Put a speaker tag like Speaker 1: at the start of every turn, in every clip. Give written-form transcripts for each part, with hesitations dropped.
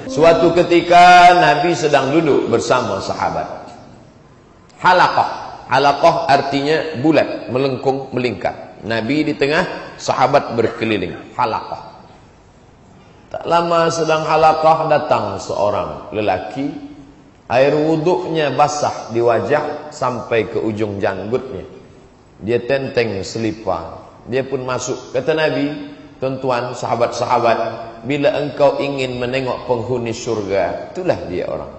Speaker 1: Suatu ketika Nabi sedang duduk bersama sahabat. Halaqah. Halaqah artinya bulat, melengkung, melingkar. Nabi di tengah, sahabat berkeliling. Halaqah. Tak lama sedang halaqah, datang seorang lelaki. Air wuduknya basah di wajah sampai ke ujung janggutnya. Dia tenteng selipar. Dia pun masuk. Kata Nabi, tuan-tuan, sahabat-sahabat, bila engkau ingin menengok penghuni surga, itulah dia orang.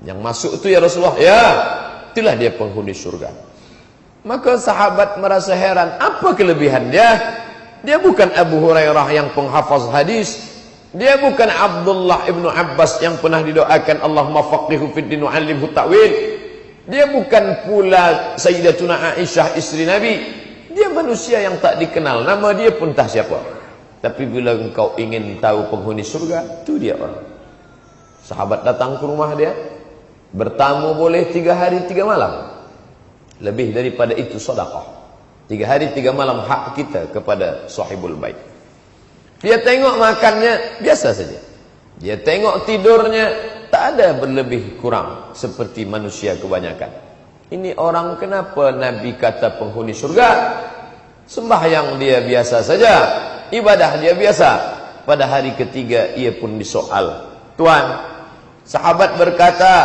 Speaker 1: Yang masuk itu ya Rasulullah. Ya, itulah dia penghuni surga. Maka sahabat merasa heran, apa kelebihan dia? Dia bukan Abu Hurairah yang penghafaz hadis. Dia bukan Abdullah ibnu Abbas yang pernah didoakan Allahumma faqihu fid din wa 'allimhu ta'wil. Dia bukan pula Sayyidatuna Aisyah istri Nabi. Dia manusia yang tak dikenal, nama dia pun tak siapa. Tapi bila engkau ingin tahu penghuni surga, itu dia orang. Sahabat datang ke rumah dia. Bertamu boleh 3 hari 3 malam. Lebih daripada itu sedekah. 3 hari 3 malam hak kita kepada sahibul bait. Dia tengok makannya biasa saja. Dia tengok tidurnya tak ada berlebih kurang seperti manusia kebanyakan. Ini orang kenapa Nabi kata penghuni surga? Sembahyang dia biasa saja, ibadah dia biasa. Pada hari ketiga ia pun disoal. Tuan, sahabat berkata,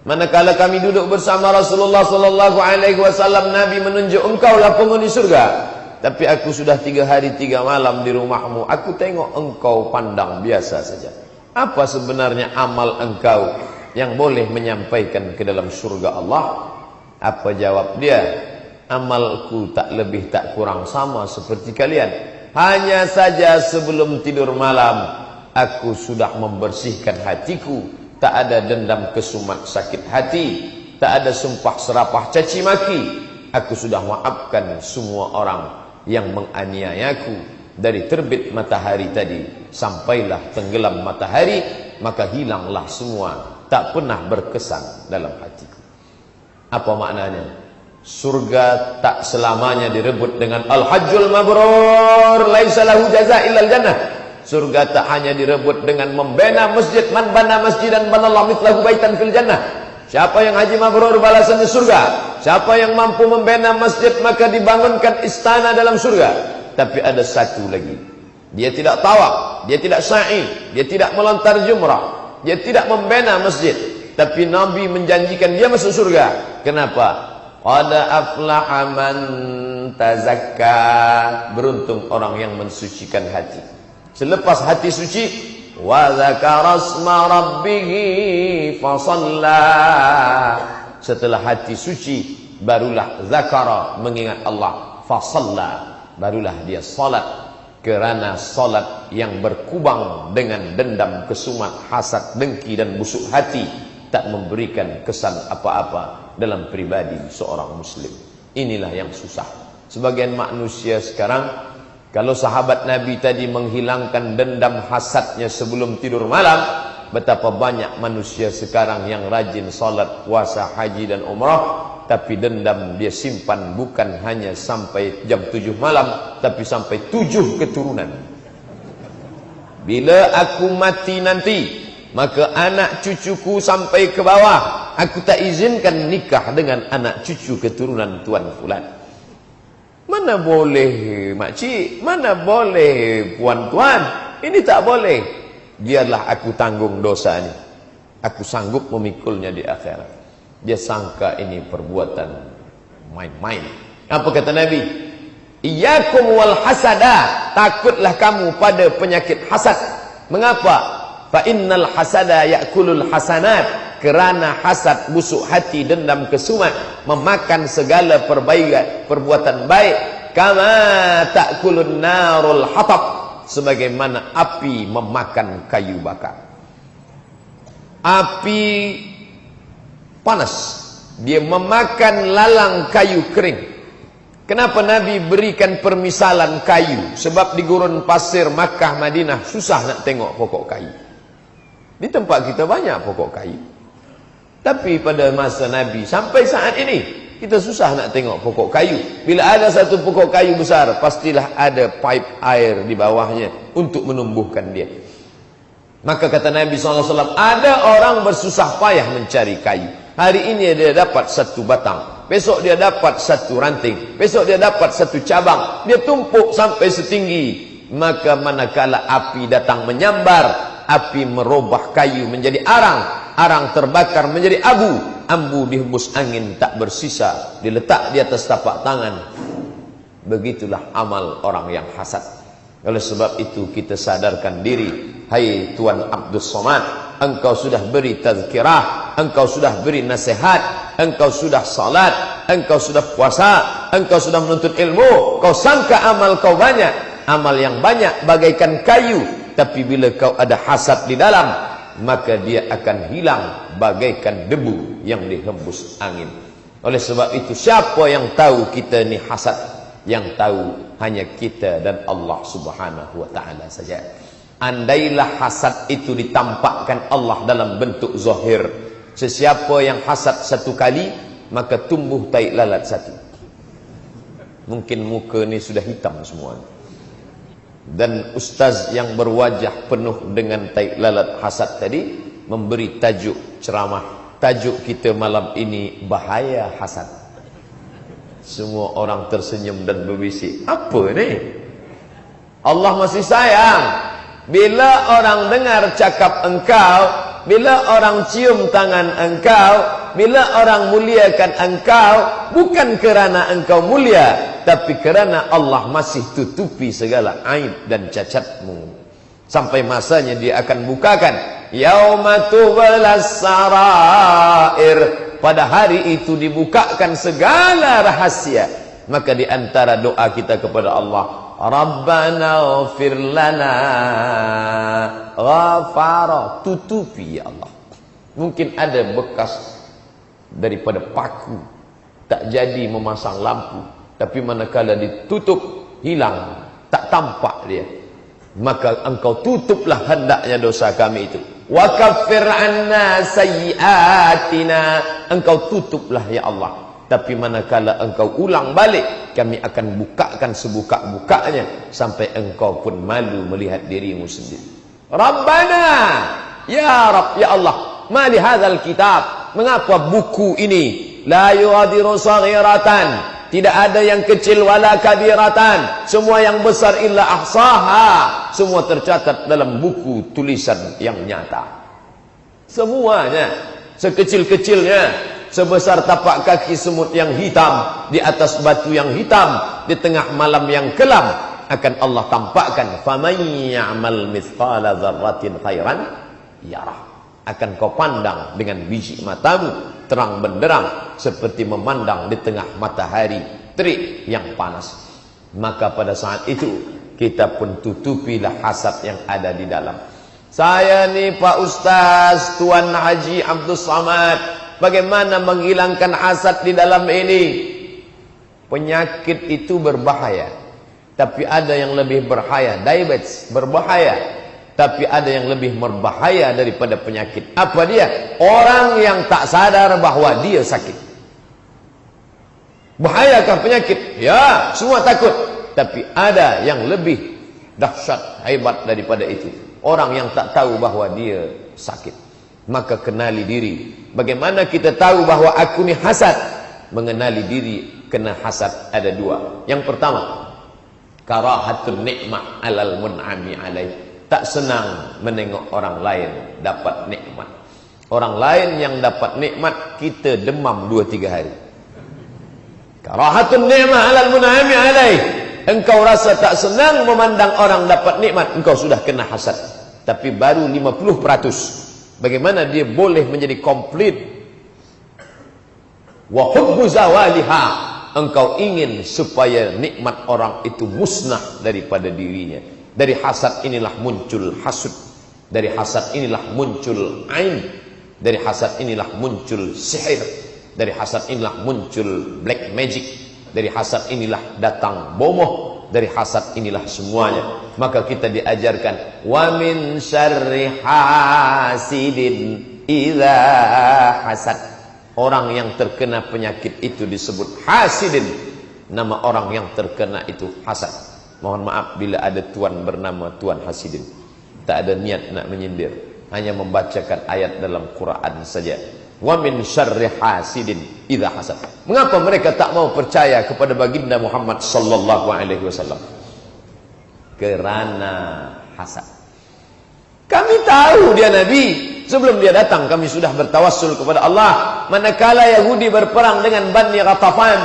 Speaker 1: manakala kami duduk bersama Rasulullah sallallahu alaihi wasallam, Nabi menunjuk engkaulah penghuni surga. Tapi aku sudah 3 hari 3 malam di rumahmu, aku tengok engkau pandang biasa saja. Apa sebenarnya amal engkau yang boleh menyampaikan ke dalam surga Allah? Apa jawab dia? Amalku tak lebih tak kurang sama seperti kalian. Hanya saja sebelum tidur malam, aku sudah membersihkan hatiku. Tak ada dendam kesumat sakit hati. Tak ada sumpah serapah caci maki. Aku sudah maafkan semua orang yang menganiayaku. Dari terbit matahari tadi sampailah tenggelam matahari, maka hilanglah semua, tak pernah berkesan dalam hatiku. Apa maknanya? Surga tak selamanya direbut dengan al-hajjul mabrur laisa lahu jazaa illal jannah. Surga tak hanya direbut dengan membina masjid, man bana masjidan banallahu mithlahu baitan fil jannah. Siapa yang haji mabrur balasannya surga. Siapa yang mampu membina masjid maka dibangunkan istana dalam surga. Tapi ada satu lagi. Dia tidak tawaf, dia tidak sa'i, dia tidak melontar jumrah, dia tidak membina masjid. Tapi Nabi menjanjikan dia masuk surga. Kenapa? Qad aflaha man tazakka. Beruntung orang yang mensucikan hati. Selepas hati suci, wa dzakara asma rabbih fasalla. Setelah hati suci, barulah zakara, mengingat Allah, fasalla, barulah dia salat. Kerana salat yang berkubang dengan dendam, kesumat, hasad, dengki dan busuk hati tak memberikan kesan apa-apa dalam pribadi seorang muslim. Inilah yang susah. Sebagian manusia sekarang, kalau sahabat Nabi tadi menghilangkan dendam hasadnya sebelum tidur malam, betapa banyak manusia sekarang yang rajin salat, puasa, haji dan umrah, tapi dendam dia simpan bukan hanya sampai jam 7 malam, tapi sampai 7 keturunan. Bila aku mati nanti, maka anak cucuku sampai ke bawah, aku tak izinkan nikah dengan anak cucu keturunan Tuan Fulan. Mana boleh makcik, mana boleh puan-tuan, ini tak boleh. Biarlah aku tanggung dosa ini, aku sanggup memikulnya di akhirat. Dia sangka ini perbuatan main-main. Apa kata Nabi? Iyyakum wal hasada. Takutlah kamu pada penyakit hasad. Mengapa? Fa innal hasada ya'kulul hasanat. Kerana hasad, busuk hati, dendam, kesumat memakan segala perbuatan baik. Kama ta'kulun narul hatab. Sebagaimana api memakan kayu bakar. Api panas, dia memakan lalang kayu kering. Kenapa Nabi berikan permisalan kayu? Sebab di gurun pasir Makkah, Madinah susah nak tengok pokok kayu. Di tempat kita banyak pokok kayu. Tapi pada masa Nabi sampai saat ini kita susah nak tengok pokok kayu. Bila ada satu pokok kayu besar, pastilah ada pipe air di bawahnya untuk menumbuhkan dia. Maka kata Nabi SAW, ada orang bersusah payah mencari kayu. Hari ini dia dapat satu batang, besok dia dapat satu ranting, besok dia dapat satu cabang, dia tumpuk sampai setinggi. Maka manakala api datang menyambar, api merubah kayu menjadi arang, arang terbakar menjadi abu, ambu dihembus angin tak bersisa, diletak di atas tapak tangan. Begitulah amal orang yang hasad. Oleh sebab itu kita sadarkan diri. Hai Tuan Abdus Somad, engkau sudah beri tazkirah, engkau sudah beri nasihat, engkau sudah salat, engkau sudah puasa, engkau sudah menuntut ilmu. Kau sangka amal kau banyak, amal yang banyak bagaikan kayu, tapi bila kau ada hasad di dalam, maka dia akan hilang bagaikan debu yang dihembus angin. Oleh sebab itu, siapa yang tahu kita ni hasad? Yang tahu hanya kita dan Allah Subhanahu wa ta'ala saja. Andailah hasad itu ditampakkan Allah dalam bentuk zahir, sesiapa yang hasad satu kali, maka tumbuh tai lalat satu. Mungkin muka ni sudah hitam semua. Dan ustaz yang berwajah penuh dengan tai lalat hasad tadi memberi tajuk ceramah. Tajuk kita malam ini, bahaya hasad. Semua orang tersenyum dan berbisik, apa ni? Allah masih sayang. Bila orang dengar cakap engkau, bila orang cium tangan engkau, bila orang muliakan engkau, bukan kerana engkau mulia, tapi kerana Allah masih tutupi segala aib dan cacatmu. Sampai masanya dia akan bukakan. Yauma tublas sarair. Pada hari itu dibukakan segala rahasia. Maka di antara doa kita kepada Allah, Rabbana ighfir lana, ghafara, tutupi ya Allah. Mungkin ada bekas daripada paku, tak jadi memasang lampu, tapi manakala ditutup, hilang, tak tampak dia. Maka engkau tutuplah hendaknya dosa kami itu. Wa kaffir anna sayyiatina, engkau tutuplah ya Allah. Tapi manakala engkau ulang balik, kami akan bukakan sebuka-bukanya sampai engkau pun malu melihat dirimu sendiri. Rabbana, ya Rabb, ya Allah, ma li hadzal kitab, mengapa buku ini la yughadiru saghiratan, tidak ada yang kecil wala kabiratan, semua yang besar illa ahsaha, semua tercatat dalam buku tulisan yang nyata. Semuanya, sekecil-kecilnya, sebesar tapak kaki semut yang hitam, di atas batu yang hitam, di tengah malam yang kelam, akan Allah tampakkan. Faman ya'mal mithqala dzarratin khairan yarah. Akan kau pandang dengan biji matamu, terang benderang, seperti memandang di tengah matahari terik yang panas. Maka pada saat itu kita pun tutupilah hasad yang ada di dalam. Saya ni Pak Ustaz Tuan Haji Abdus Somad, bagaimana menghilangkan hasad di dalam ini? Penyakit itu berbahaya, tapi ada yang lebih berbahaya. Diabetes berbahaya, tapi ada yang lebih berbahaya daripada penyakit. Apa dia? Orang yang tak sadar bahawa dia sakit. Bahayakah penyakit? Ya, semua takut. Tapi ada yang lebih dahsyat, hebat daripada itu. Orang yang tak tahu bahawa dia sakit. Maka kenali diri. Bagaimana kita tahu bahawa aku ni hasad? Mengenali diri kena hasad ada dua. Yang pertama, karahatun ni'mah alal mun'ami alaih. Tak senang menengok orang lain dapat nikmat. Orang lain yang dapat nikmat, kita demam 2-3 hari. Karahatun ni'mah alal mun'ami alaih. Engkau rasa tak senang memandang orang dapat nikmat, engkau sudah kena hasad. Tapi baru 50%. Bagaimana dia boleh menjadi komplit? Wa hubbu zawaliha. Engkau ingin supaya nikmat orang itu musnah daripada dirinya. Dari hasad inilah muncul hasud. Dari hasad inilah muncul ain. Dari hasad inilah muncul sihir. Dari hasad inilah muncul black magic. Dari hasad inilah datang bomoh. Dari hasad inilah semuanya. Maka kita diajarkan, wa min syarri hasidin idza hasad. Orang yang terkena penyakit itu disebut hasidin. Nama orang yang terkena itu hasad. Mohon maaf bila ada tuan bernama Tuan Hasidin. Tak ada niat nak menyindir, hanya membacakan ayat dalam Quran saja. Wa min syarri hasidin idza hasad. Mengapa mereka tak mau percaya kepada baginda Muhammad sallallahu alaihi wasallam? Kerana hasad. Kami tahu dia nabi. Sebelum dia datang kami sudah bertawassul kepada Allah. Manakala Yahudi berperang dengan Bani Ghatafan,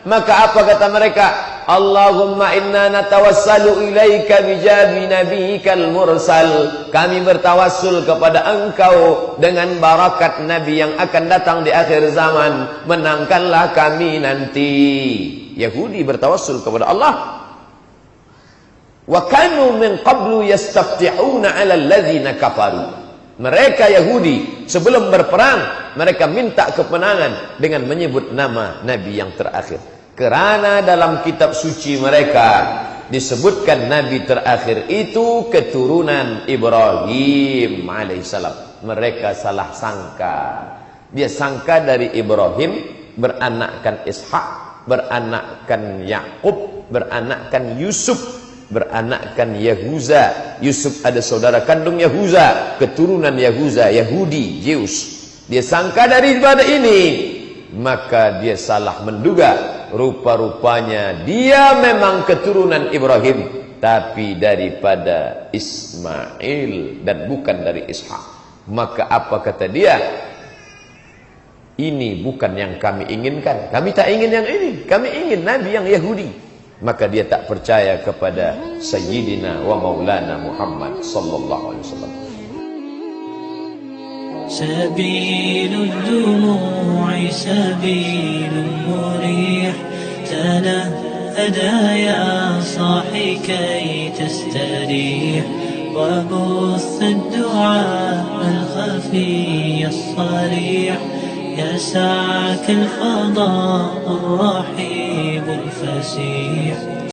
Speaker 1: maka apa kata mereka? Allahumma inna natawassalu ilaika bijabi nabiyikal mursal. Kami bertawassul kepada engkau dengan barakat nabi yang akan datang di akhir zaman. Menangkanlah kami nanti. Yahudi bertawassul kepada Allah. Wa kanu min qablu yastaftihuna 'ala alladhina kafaru. Mereka Yahudi sebelum berperang mereka minta kemenangan dengan menyebut nama nabi yang terakhir. Kerana dalam kitab suci mereka disebutkan nabi terakhir itu keturunan Ibrahim alaihissalam. Mereka salah sangka. Dia sangka dari Ibrahim beranakkan Ishak, beranakkan Yakub, beranakkan Yusuf, beranakkan Yahuza. Yusuf ada saudara kandung Yahuza, keturunan Yahuza, Yahudi, Zeus. Dia sangka daripada ini, maka dia salah menduga. Rupa-rupanya dia memang keturunan Ibrahim, tapi daripada Ismail dan bukan dari Ishak. Maka apa kata dia? Ini bukan yang kami inginkan. Kami tak ingin yang ini. Kami ingin nabi yang Yahudi. Maka dia tak percaya kepada Sayyidina wa Maulana Muhammad sallallahu alaihi wasallam.
Speaker 2: سبيل الدموع سبيل مريح تنهدى يا صاحي كي تستريح وبث الدعاء الخفي الصريح يسعك الفضاء الرحيب الفسيح